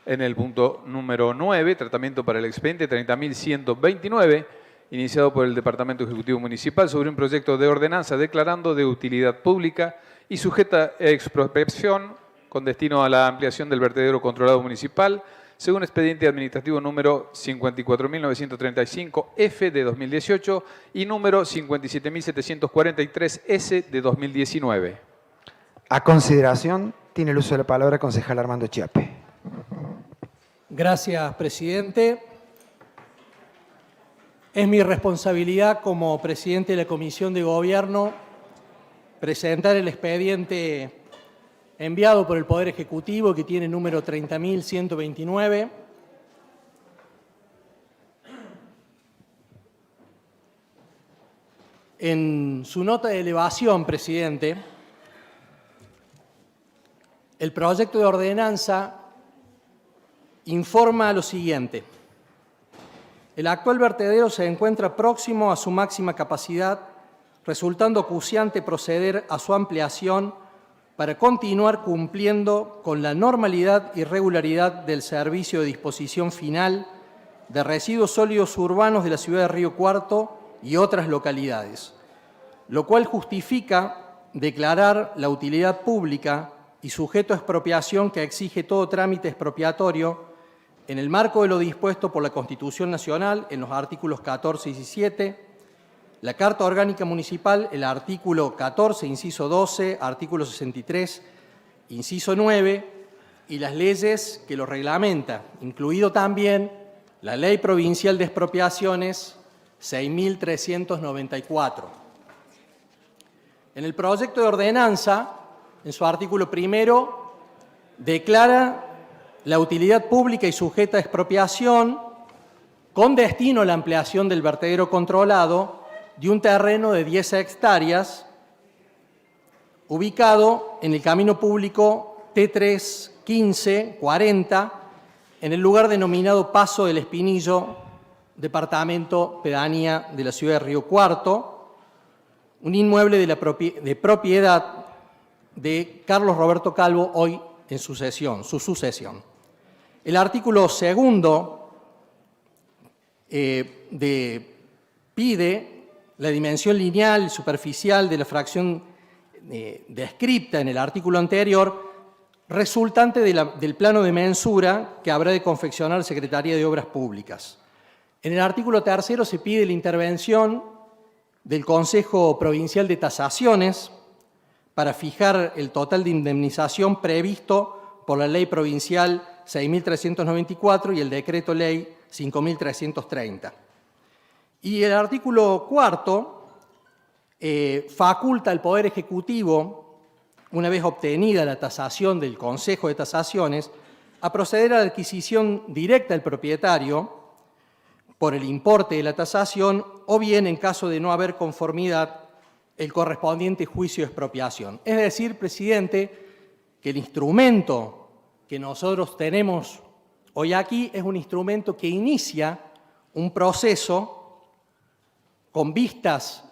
En el punto número 9, tratamiento para el expediente 30.129, iniciado por el Departamento Ejecutivo Municipal sobre un proyecto de ordenanza declarando de utilidad pública y sujeta a expropiación con destino a la ampliación del vertedero controlado municipal, según expediente administrativo número 54.935-F de 2018 y número 57.743-S de 2019. A consideración, tiene el uso de la palabra concejal Armando Chiappe. Gracias, presidente. Es mi responsabilidad como presidente de la Comisión de Gobierno presentar el expediente enviado por el Poder Ejecutivo, que tiene número 30.129. En su nota de elevación, presidente, el proyecto de ordenanza informa lo siguiente. El actual vertedero se encuentra próximo a su máxima capacidad, resultando acuciante proceder a su ampliación para continuar cumpliendo con la normalidad y regularidad del servicio de disposición final de residuos sólidos urbanos de la ciudad de Río Cuarto y otras localidades, lo cual justifica declarar la utilidad pública y sujeto a expropiación que exige todo trámite expropiatorio en el marco de lo dispuesto por la Constitución Nacional en los artículos 14 y 17, la Carta Orgánica Municipal, el artículo 14, inciso 12, artículo 63, inciso 9, y las leyes que lo reglamentan, incluido también la Ley Provincial de Expropiaciones 6.394. En el proyecto de ordenanza, en su artículo primero, declara la utilidad pública y sujeta a expropiación con destino a la ampliación del vertedero controlado de un terreno de 10 hectáreas ubicado en el camino público T3 1540 en el lugar denominado Paso del Espinillo, departamento pedanía de la ciudad de Río Cuarto, un inmueble de propiedad de Carlos Roberto Calvo, hoy en su sucesión. El artículo segundo pide la dimensión lineal y superficial de la fracción descripta en el artículo anterior, resultante del plano de mensura que habrá de confeccionar la Secretaría de Obras Públicas. En el artículo tercero se pide la intervención del Consejo Provincial de Tasaciones para fijar el total de indemnización previsto por la Ley Provincial 6.394 y el Decreto Ley 5.330. Y el artículo cuarto faculta al Poder Ejecutivo, una vez obtenida la tasación del Consejo de Tasaciones, a proceder a la adquisición directa del propietario por el importe de la tasación o bien, en caso de no haber conformidad, el correspondiente juicio de expropiación. Es decir, presidente, que el instrumento que nosotros tenemos hoy aquí es un instrumento que inicia un proceso con vistas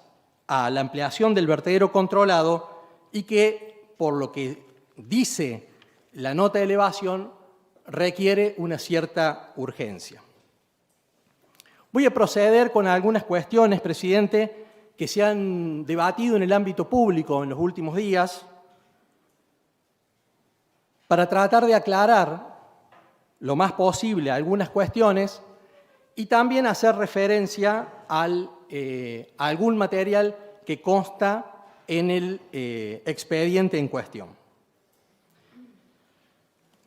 a la ampliación del vertedero controlado y que, por lo que dice la nota de elevación, requiere una cierta urgencia. Voy a proceder con algunas cuestiones, presidente, que se han debatido en el ámbito público en los últimos días, para tratar de aclarar lo más posible algunas cuestiones y también hacer referencia a algún material que consta en el expediente en cuestión.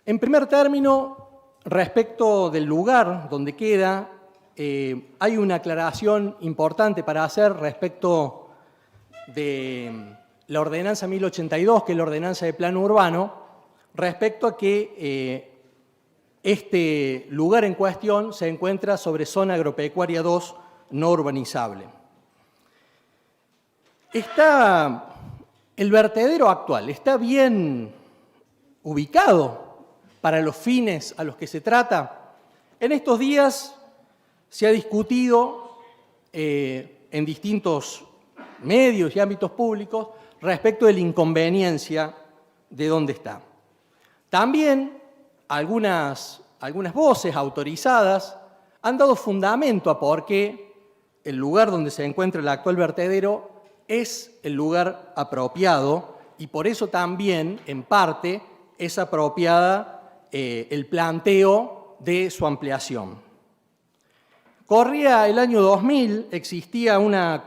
En primer término, respecto del lugar donde queda, hay una aclaración importante para hacer respecto de la ordenanza 1082, que es la ordenanza de plano urbano, respecto a que este lugar en cuestión se encuentra sobre zona agropecuaria 2 no urbanizable. El vertedero actual está bien ubicado para los fines a los que se trata. En estos días se ha discutido en distintos medios y ámbitos públicos respecto de la inconveniencia de dónde está. También algunas algunas voces autorizadas han dado fundamento a por qué el lugar donde se encuentra el actual vertedero es el lugar apropiado y por eso también, en parte, es apropiada el planteo de su ampliación. Corría el año 2000, existía una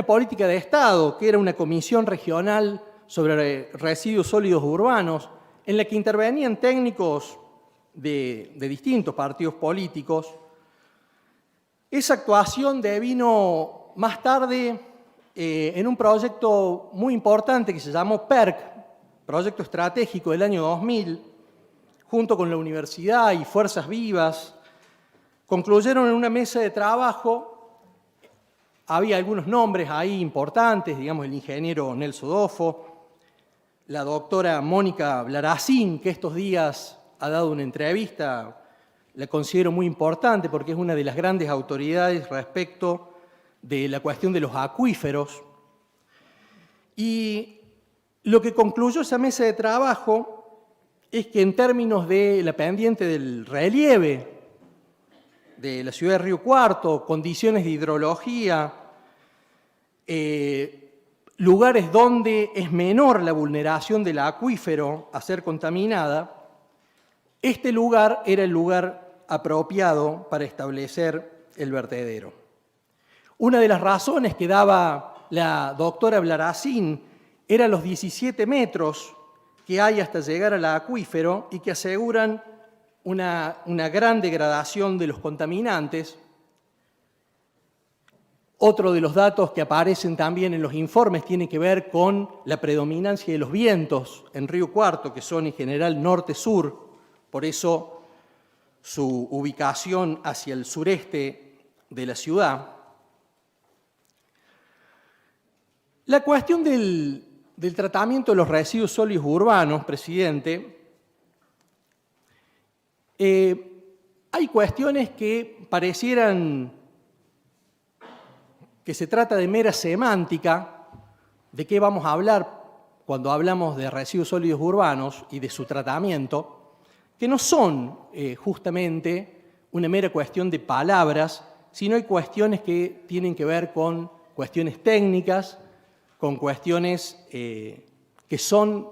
política de Estado, que era una comisión regional sobre residuos sólidos urbanos, en la que intervenían técnicos de distintos partidos políticos. Esa actuación devino más tarde en un proyecto muy importante que se llamó PERC, Proyecto Estratégico del año 2000, junto con la universidad y Fuerzas Vivas, concluyeron en una mesa de trabajo. Había algunos nombres ahí importantes, digamos el ingeniero Nelson Dofo, la doctora Mónica Blaracín, que estos días ha dado una entrevista, la considero muy importante porque es una de las grandes autoridades respecto de la cuestión de los acuíferos. Y lo que concluyó esa mesa de trabajo es que en términos de la pendiente del relieve de la ciudad de Río Cuarto, condiciones de hidrología, lugares donde es menor la vulneración del acuífero a ser contaminada, este lugar era el lugar apropiado para establecer el vertedero. Una de las razones que daba la doctora Blaracín era los 17 metros que hay hasta llegar al acuífero y que aseguran una gran degradación de los contaminantes. Otro de los datos que aparecen también en los informes tiene que ver con la predominancia de los vientos en Río Cuarto, que son en general norte-sur, por eso su ubicación hacia el sureste de la ciudad. La cuestión del tratamiento de los residuos sólidos urbanos, presidente, hay cuestiones que parecieran que se trata de mera semántica, de qué vamos a hablar cuando hablamos de residuos sólidos urbanos y de su tratamiento, que no son justamente una mera cuestión de palabras, sino hay cuestiones que tienen que ver con cuestiones técnicas, con cuestiones que son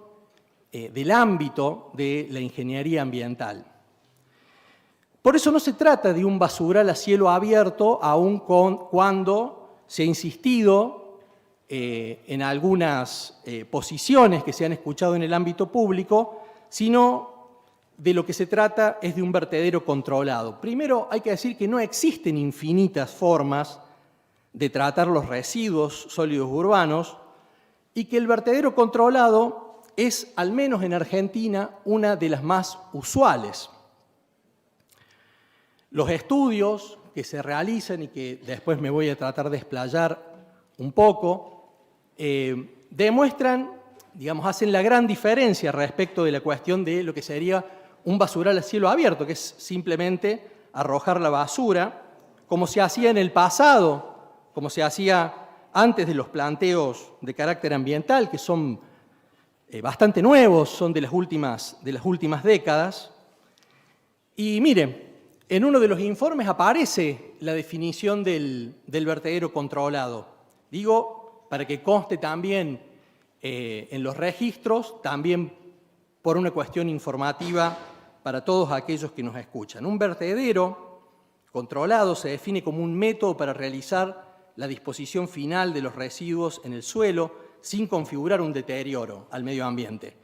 del ámbito de la ingeniería ambiental. Por eso no se trata de un basural a cielo abierto, aun cuando se ha insistido en algunas posiciones que se han escuchado en el ámbito público, sino de lo que se trata es de un vertedero controlado. Primero hay que decir que no existen infinitas formas de tratar los residuos sólidos urbanos y que el vertedero controlado es, al menos en Argentina, una de las más usuales. Los estudios que se realizan y que después me voy a tratar de explayar un poco, demuestran, digamos, hacen la gran diferencia respecto de la cuestión de lo que sería un basural a cielo abierto, que es simplemente arrojar la basura, como se hacía en el pasado, como se hacía antes de los planteos de carácter ambiental, que son bastante nuevos, son de las últimas décadas. Y miren, en uno de los informes aparece la definición del vertedero controlado. Digo, para que conste también en los registros, también por una cuestión informativa para todos aquellos que nos escuchan. Un vertedero controlado se define como un método para realizar la disposición final de los residuos en el suelo sin configurar un deterioro al medio ambiente.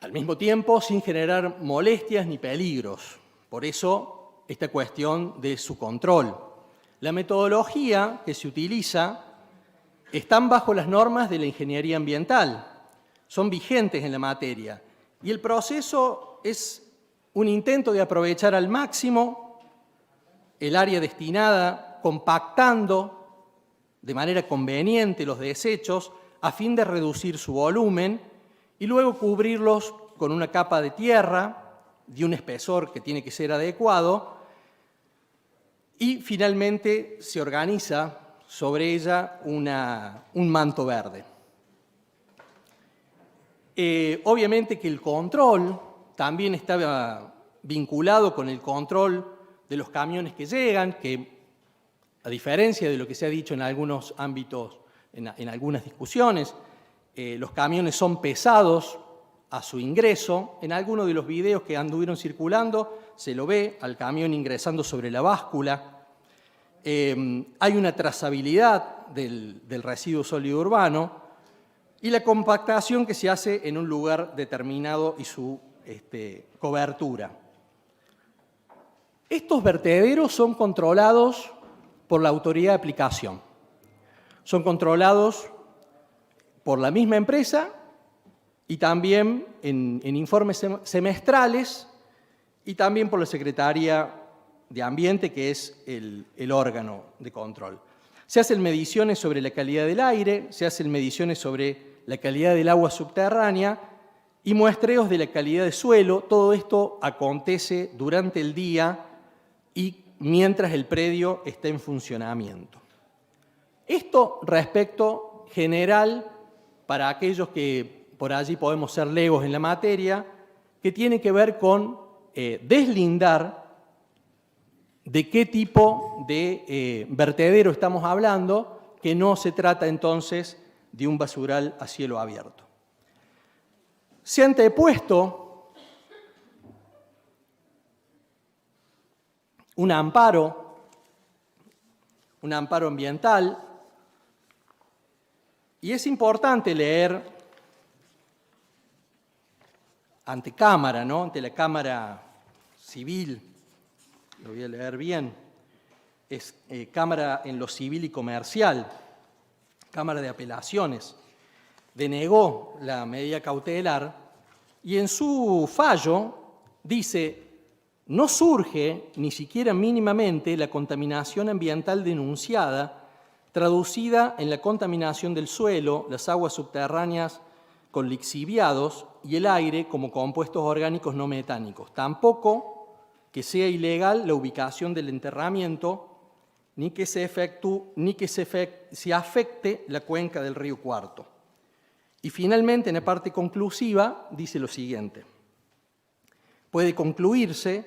Al mismo tiempo, sin generar molestias ni peligros. Por eso, esta cuestión de su control. La metodología que se utiliza están bajo las normas de la ingeniería ambiental, son vigentes en la materia, y el proceso es un intento de aprovechar al máximo el área destinada, compactando de manera conveniente los desechos a fin de reducir su volumen y luego cubrirlos con una capa de tierra de un espesor que tiene que ser adecuado y finalmente se organiza sobre ella un manto verde. Obviamente que el control también estaba vinculado con el control de los camiones que llegan, que a diferencia de lo que se ha dicho en algunos ámbitos, en algunas discusiones, los camiones son pesados a su ingreso. En algunos de los videos que anduvieron circulando se lo ve al camión ingresando sobre la báscula. Hay una trazabilidad del residuo sólido urbano y la compactación que se hace en un lugar determinado y su cobertura. Estos vertederos son controlados por la autoridad de aplicación. Son controlados por la misma empresa y también en informes semestrales y también por la Secretaría de Ambiente, que es el órgano de control. Se hacen mediciones sobre la calidad del aire, se hacen mediciones sobre la calidad del agua subterránea y muestreos de la calidad del suelo. Todo esto acontece durante el día y mientras el predio está en funcionamiento. Esto respecto general para aquellos que por allí podemos ser legos en la materia, que tiene que ver con deslindar de qué tipo de vertedero estamos hablando, que no se trata entonces de un basural a cielo abierto. Se ha antepuesto un amparo ambiental, y es importante leer ante cámara, ¿no? Ante la Cámara Civil, lo voy a leer bien, es Cámara en lo Civil y Comercial, Cámara de Apelaciones, denegó la medida cautelar y en su fallo dice: no surge ni siquiera mínimamente la contaminación ambiental denunciada, traducida en la contaminación del suelo, las aguas subterráneas con lixiviados y el aire como compuestos orgánicos no metánicos. Tampoco que sea ilegal la ubicación del enterramiento, ni que se afecte la cuenca del río Cuarto. Y finalmente, en la parte conclusiva, dice lo siguiente: puede concluirse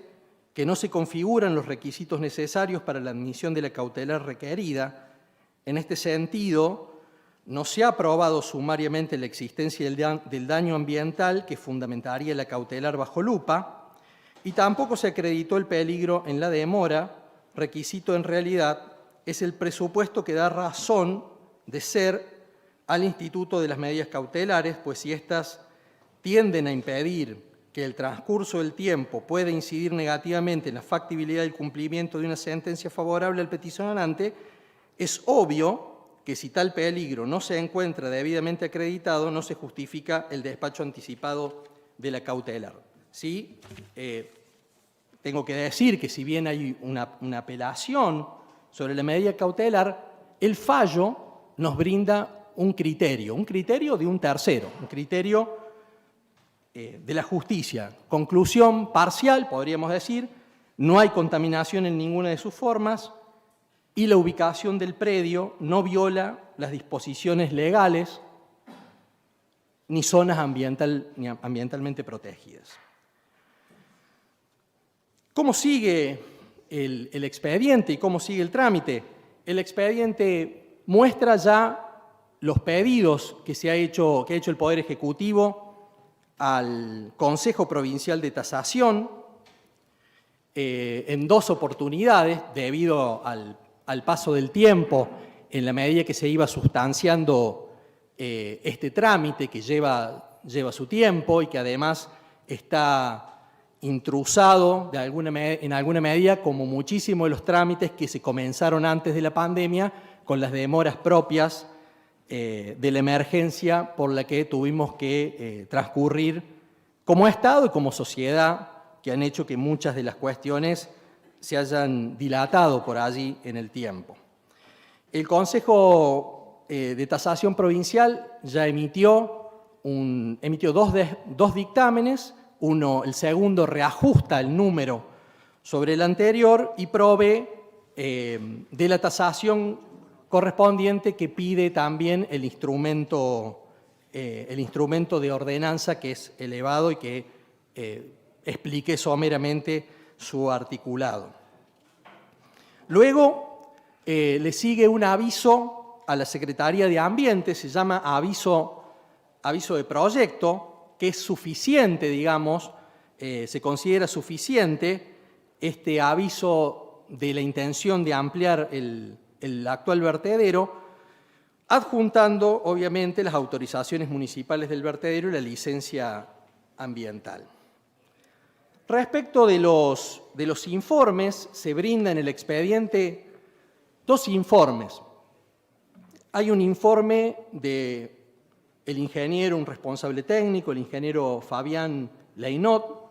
que no se configuran los requisitos necesarios para la admisión de la cautelar requerida. En este sentido, no se ha probado sumariamente la existencia del daño ambiental que fundamentaría la cautelar bajo lupa, y tampoco se acreditó el peligro en la demora. Requisito en realidad es el presupuesto que da razón de ser al Instituto de las Medidas Cautelares, pues si éstas tienden a impedir que el transcurso del tiempo pueda incidir negativamente en la factibilidad del cumplimiento de una sentencia favorable al peticionante, es obvio que si tal peligro no se encuentra debidamente acreditado, no se justifica el despacho anticipado de la cautelar. ¿Sí? Tengo que decir que si bien hay una apelación sobre la medida cautelar, el fallo nos brinda un criterio de un tercero, un criterio de la justicia. Conclusión parcial, podríamos decir: no hay contaminación en ninguna de sus formas y la ubicación del predio no viola las disposiciones legales ni zonas ambientalmente protegidas. ¿Cómo sigue el expediente y cómo sigue el trámite? El expediente muestra ya los pedidos que ha hecho el Poder Ejecutivo al Consejo Provincial de Tasación en dos oportunidades, debido al paso del tiempo, en la medida que se iba sustanciando este trámite que lleva su tiempo y que además está intrusado en alguna medida, como muchísimos de los trámites que se comenzaron antes de la pandemia, con las demoras propias de la emergencia por la que tuvimos que transcurrir como Estado y como sociedad, que han hecho que muchas de las cuestiones se hayan dilatado por allí en el tiempo. El Consejo de Tasación Provincial ya emitió dos dictámenes. El segundo reajusta el número sobre el anterior y provee de la tasación correspondiente, que pide también el instrumento de ordenanza, que es elevado y que expliqué someramente su articulado. Luego le sigue un aviso a la Secretaría de Ambiente, se llama aviso de proyecto, que es suficiente, digamos, se considera suficiente este aviso de la intención de ampliar el actual vertedero, adjuntando, obviamente, las autorizaciones municipales del vertedero y la licencia ambiental. Respecto de los informes, se brinda en el expediente 2 informes. Hay un informe del ingeniero, un responsable técnico, el ingeniero Fabián Leinot.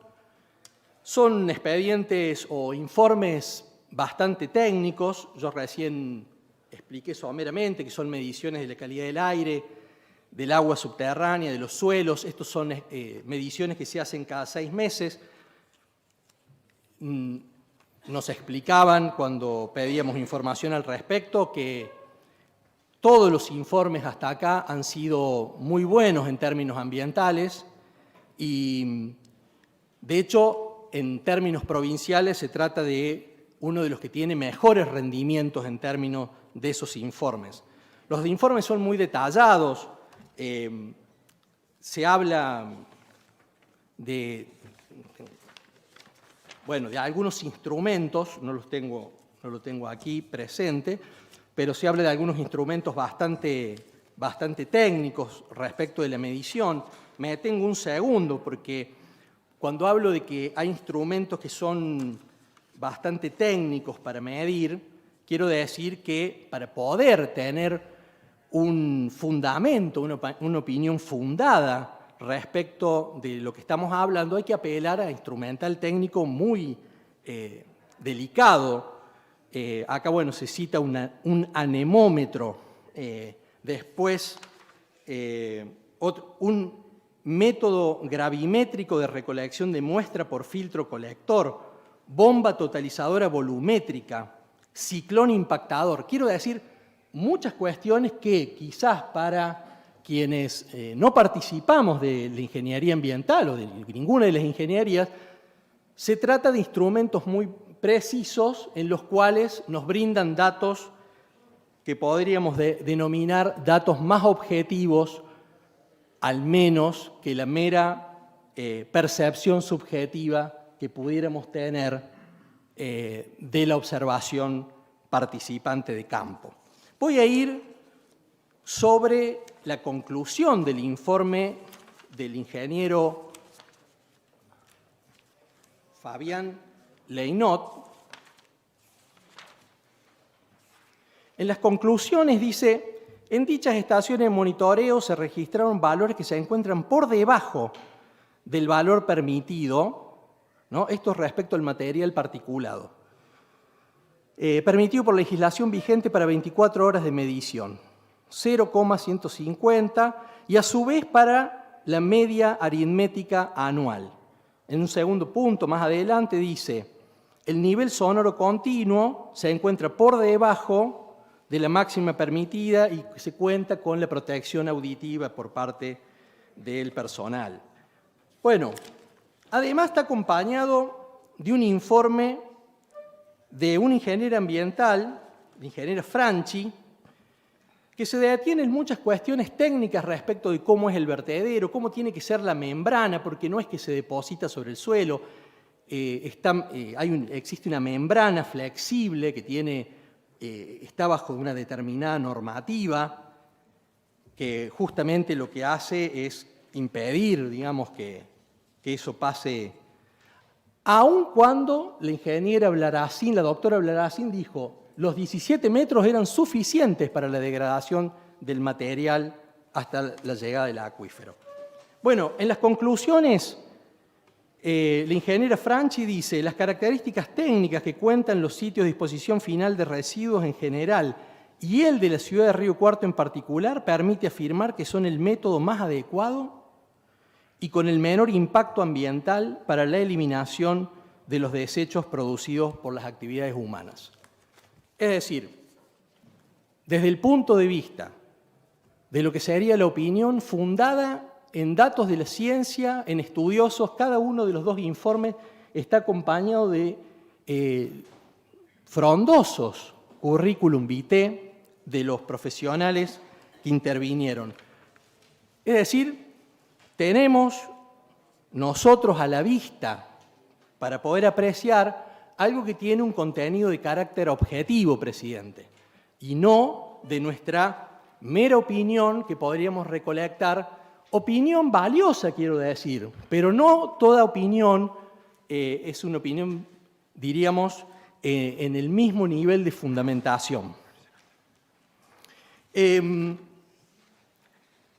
Son expedientes o informes bastante técnicos. Yo recién expliqué someramente que son mediciones de la calidad del aire, del agua subterránea, de los suelos. Estos son mediciones que se hacen cada 6 meses. Nos explicaban cuando pedíamos información al respecto que todos los informes hasta acá han sido muy buenos en términos ambientales y, de hecho, en términos provinciales se trata de uno de los que tiene mejores rendimientos en términos de esos informes. Los informes son muy detallados, se habla de algunos instrumentos, no lo tengo aquí presente, pero se habla de algunos instrumentos bastante técnicos respecto de la medición. Me detengo un segundo porque cuando hablo de que hay instrumentos que son bastante técnicos para medir, quiero decir que para poder tener un fundamento, una opinión fundada respecto de lo que estamos hablando, hay que apelar a instrumental técnico muy delicado. Acá, se cita un anemómetro, después un método gravimétrico de recolección de muestra por filtro colector, bomba totalizadora volumétrica, ciclón impactador. Quiero decir, muchas cuestiones que quizás para quienes no participamos de la ingeniería ambiental o de ninguna de las ingenierías, se trata de instrumentos muy precisos en los cuales nos brindan datos que podríamos denominar datos más objetivos, al menos que la mera percepción subjetiva que pudiéramos tener de la observación participante de campo. Voy a ir sobre la conclusión del informe del ingeniero Fabián Leinot. En las conclusiones dice: en dichas estaciones de monitoreo se registraron valores que se encuentran por debajo del valor permitido, ¿no? Esto respecto al material particulado, permitido por legislación vigente para 24 horas de medición, 0,150, y a su vez para la media aritmética anual. En un segundo punto, más adelante, dice: el nivel sonoro continuo se encuentra por debajo de la máxima permitida y se cuenta con la protección auditiva por parte del personal. Bueno, además está acompañado de un informe de un ingeniero ambiental, la ingeniera Franchi, que se detiene en muchas cuestiones técnicas respecto de cómo es el vertedero, cómo tiene que ser la membrana, porque no es que se deposita sobre el suelo, existe una membrana flexible que está bajo una determinada normativa que justamente lo que hace es impedir, digamos, que eso pase, aun cuando la ingeniera Blaracín, la doctora Blaracín, dijo los 17 metros eran suficientes para la degradación del material hasta la llegada del acuífero. Bueno, en las conclusiones, la ingeniera Franchi dice: las características técnicas que cuentan los sitios de disposición final de residuos en general y el de la ciudad de Río Cuarto en particular permite afirmar que son el método más adecuado y con el menor impacto ambiental para la eliminación de los desechos producidos por las actividades humanas. Es decir, desde el punto de vista de lo que sería la opinión fundada en datos de la ciencia, en estudiosos. Cada uno de los dos informes está acompañado de frondosos currículum vitae de los profesionales que intervinieron. Es decir, tenemos nosotros a la vista, para poder apreciar, algo que tiene un contenido de carácter objetivo, presidente, y no de nuestra mera opinión que podríamos recolectar, opinión valiosa, quiero decir, pero no toda opinión es una opinión, diríamos, en el mismo nivel de fundamentación.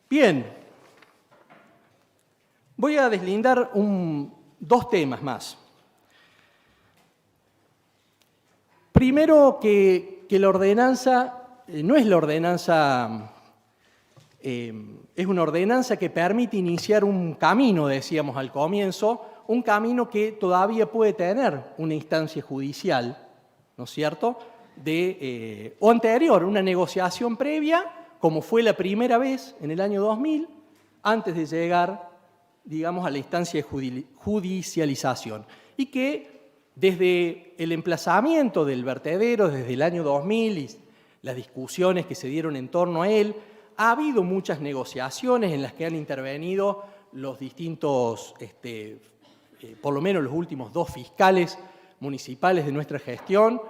Bien, voy a deslindar dos temas más. Primero, que la ordenanza no es la ordenanza, es una ordenanza que permite iniciar un camino, decíamos al comienzo, un camino que todavía puede tener una instancia judicial, ¿no es cierto?, o anterior, una negociación previa, como fue la primera vez en el año 2000, antes de llegar, digamos, a la instancia de judicialización, y que desde el emplazamiento del vertedero, desde el año 2000 y las discusiones que se dieron en torno a él, ha habido muchas negociaciones en las que han intervenido los distintos, por lo menos los últimos 2 fiscales municipales de nuestra gestión,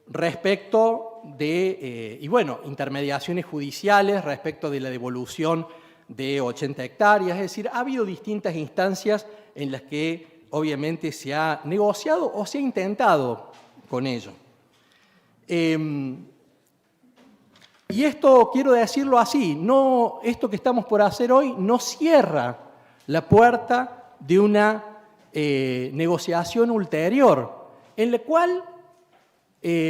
respecto de, intermediaciones judiciales respecto de la devolución de 80 hectáreas. Es decir, ha habido distintas instancias en las que obviamente se ha negociado o se ha intentado con ello. Y esto quiero decirlo así, esto que estamos por hacer hoy no cierra la puerta de una negociación ulterior, en la cual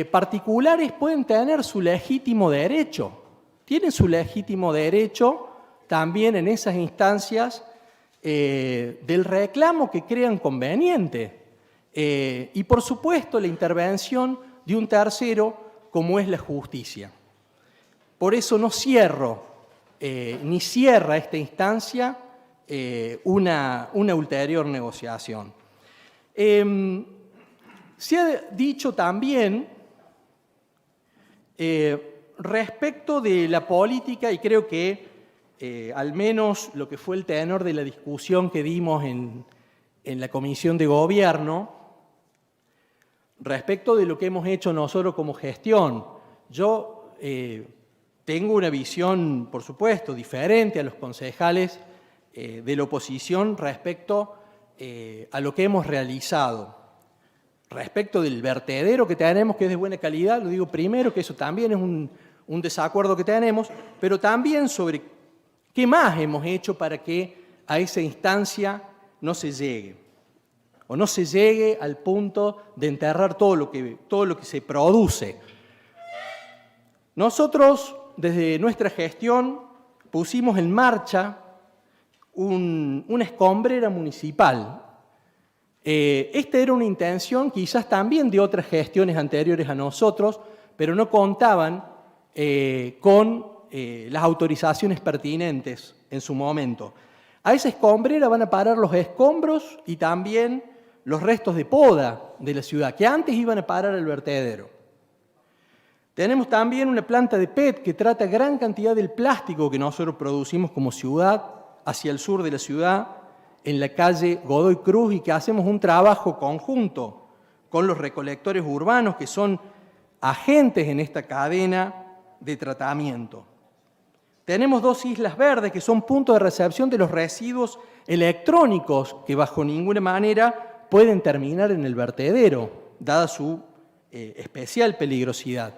particulares pueden tener su legítimo derecho. Tienen su legítimo derecho también en esas instancias del reclamo que crean conveniente. Y por supuesto la intervención de un tercero como es la justicia. Por eso no cierro, ni cierra esta instancia una ulterior negociación. Se ha dicho también respecto de la política, y creo que al menos lo que fue el tenor de la discusión que dimos en la Comisión de Gobierno, respecto de lo que hemos hecho nosotros como gestión. Yo tengo una visión, por supuesto, diferente a los concejales de la oposición respecto a lo que hemos realizado. Respecto del vertedero que tenemos, que es de buena calidad, lo digo primero, que eso también es un desacuerdo que tenemos, pero también sobre qué más hemos hecho para que a esa instancia no se llegue, o no se llegue al punto de enterrar todo lo que se produce. Nosotros, desde nuestra gestión, pusimos en marcha una escombrera municipal. Esta era una intención quizás también de otras gestiones anteriores a nosotros, pero no contaban con las autorizaciones pertinentes en su momento. A esa escombrera van a parar los escombros y también los restos de poda de la ciudad, que antes iban a parar al vertedero. Tenemos también una planta de PET que trata gran cantidad del plástico que nosotros producimos como ciudad hacia el sur de la ciudad, en la calle Godoy Cruz, y que hacemos un trabajo conjunto con los recolectores urbanos, que son agentes en esta cadena de tratamiento. Tenemos 2 islas verdes, que son puntos de recepción de los residuos electrónicos, que bajo ninguna manera pueden terminar en el vertedero, dada su especial peligrosidad.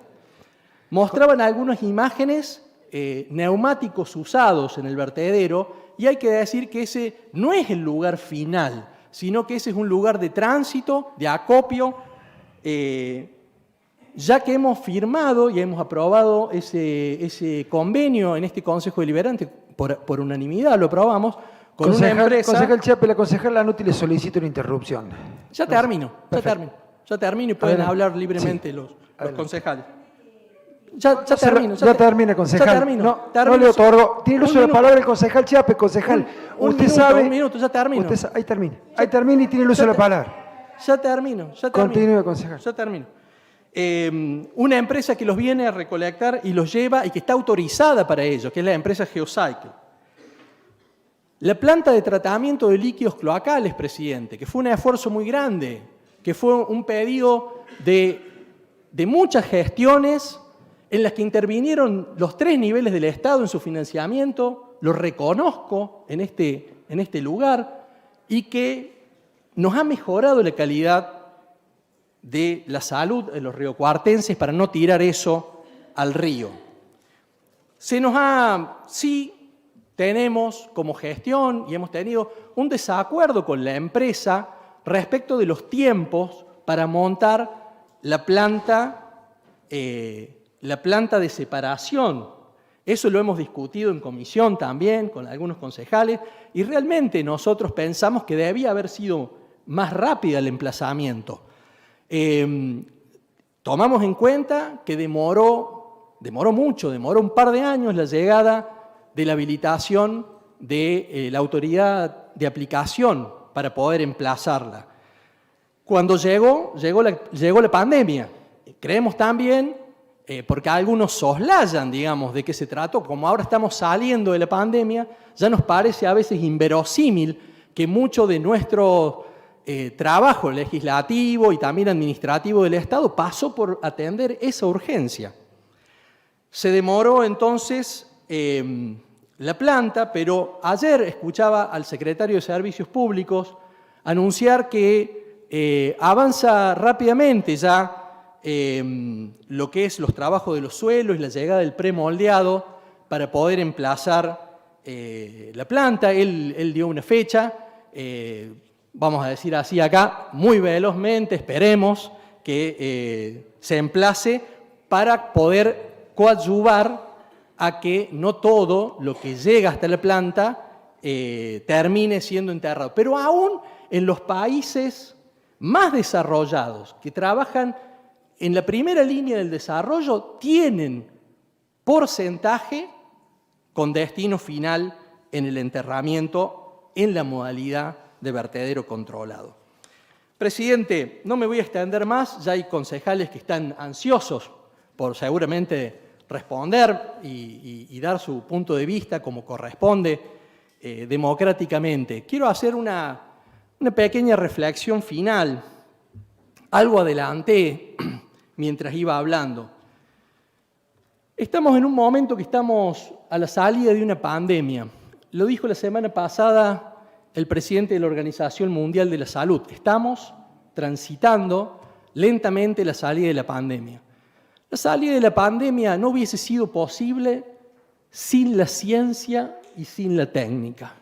Mostraban algunas imágenes, neumáticos usados en el vertedero, y hay que decir que ese no es el lugar final, sino que ese es un lugar de tránsito, de acopio, ya que hemos firmado y hemos aprobado ese convenio en este Consejo Deliberante, por unanimidad lo aprobamos, con una empresa... Concejal Chiappe, la concejal Lanuti le solicito una interrupción. Ya termino y pueden hablar libremente los concejales. Ya termino. Ya termina, concejal. Ya termino. No le otorgo. Tiene el uso de la palabra el concejal Chiappe, concejal. Un minuto, ya termino. Ahí termina y tiene el uso de la palabra. Ya termino. Continúe, concejal. Ya termino. Una empresa que los viene a recolectar y los lleva y que está autorizada para ello, que es la empresa Geocycle. La planta de tratamiento de líquidos cloacales, presidente, que fue un esfuerzo muy grande, que fue un pedido de muchas gestiones en las que intervinieron los 3 niveles del Estado en su financiamiento, lo reconozco en este lugar, y que nos ha mejorado la calidad de la salud de los riocuartenses para no tirar eso al río. Sí tenemos como gestión y hemos tenido un desacuerdo con la empresa respecto de los tiempos para montar la planta de separación. Eso lo hemos discutido en comisión también con algunos concejales y realmente nosotros pensamos que debía haber sido más rápida el emplazamiento. Tomamos en cuenta que demoró mucho, demoró un par de años la llegada de la habilitación de la autoridad de aplicación para poder emplazarla. Cuando llegó la pandemia. Creemos también, porque algunos soslayan, digamos, de qué se trató, como ahora estamos saliendo de la pandemia, ya nos parece a veces inverosímil que mucho de nuestro trabajo legislativo y también administrativo del Estado pasó por atender esa urgencia. Se demoró entonces la planta, pero ayer escuchaba al secretario de Servicios Públicos anunciar que avanza rápidamente ya lo que es los trabajos de los suelos y la llegada del premoldeado para poder emplazar la planta. Él dio una fecha, vamos a decir así acá, muy velozmente, esperemos que se emplace para poder coadyuvar a que no todo lo que llega hasta la planta termine siendo enterrado. Pero aún en los países más desarrollados, que trabajan en la primera línea del desarrollo, tienen porcentaje con destino final en el enterramiento en la modalidad de vertedero controlado. Presidente, no me voy a extender más, ya hay concejales que están ansiosos por seguramente responder y dar su punto de vista como corresponde democráticamente. Quiero hacer una pequeña reflexión final. Algo adelanté mientras iba hablando. Estamos en un momento que estamos a la salida de una pandemia. Lo dijo la semana pasada el presidente de la Organización Mundial de la Salud. Estamos transitando lentamente la salida de la pandemia. La salida de la pandemia no hubiese sido posible sin la ciencia y sin la técnica.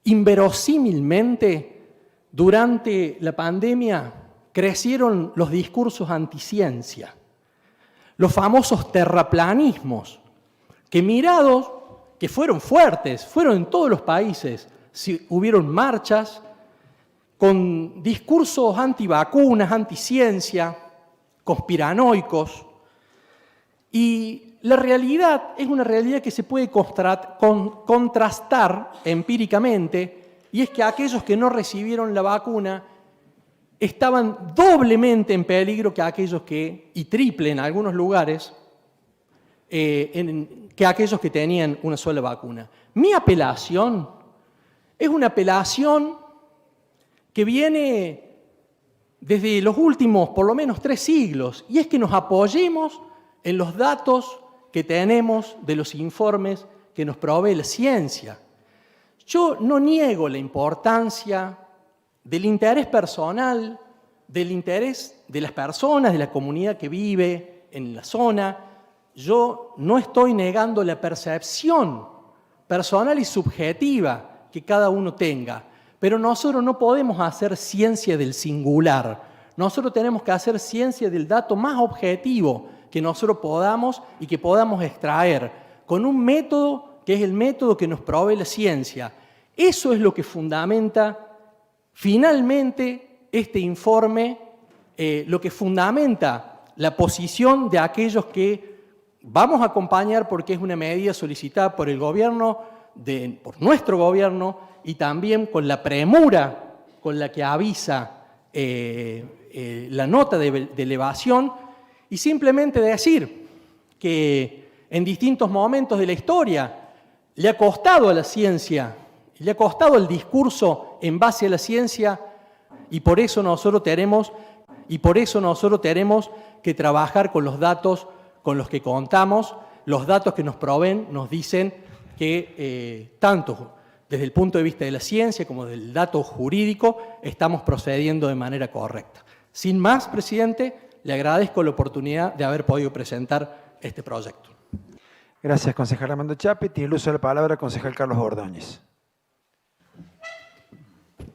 Inverosímilmente, durante la pandemia crecieron los discursos anticiencia, los famosos terraplanismos, que fueron fuertes, fueron en todos los países, hubieron marchas con discursos antivacunas, anticiencia, conspiranoicos, y la realidad es una realidad que se puede contrastar empíricamente, y es que aquellos que no recibieron la vacuna estaban doblemente en peligro que aquellos y triple en algunos lugares, que aquellos que tenían una sola vacuna. Mi apelación es una apelación que viene desde los últimos, por lo menos 3 siglos, y es que nos apoyemos en los datos que tenemos de los informes que nos provee la ciencia. Yo no niego la importancia del interés personal, del interés de las personas, de la comunidad que vive en la zona. Yo no estoy negando la percepción personal y subjetiva que cada uno tenga, pero nosotros no podemos hacer ciencia del singular. Nosotros tenemos que hacer ciencia del dato más objetivo que nosotros podamos y que podamos extraer con un método que es el método que nos provee la ciencia. Eso es lo que fundamenta finalmente este informe, lo que fundamenta la posición de aquellos que vamos a acompañar porque es una medida solicitada por el gobierno, por nuestro gobierno, y también con la premura con la que avisa la nota de elevación, y simplemente decir que en distintos momentos de la historia le ha costado a la ciencia, le ha costado el discurso en base a la ciencia, y por eso nosotros tenemos que trabajar con los datos con los que contamos. Los datos que nos proveen nos dicen que tanto desde el punto de vista de la ciencia como del dato jurídico estamos procediendo de manera correcta. Sin más, presidente, le agradezco la oportunidad de haber podido presentar este proyecto. Gracias, concejal Armando Chiappe. Tiene el uso de la palabra el concejal Carlos Ordóñez.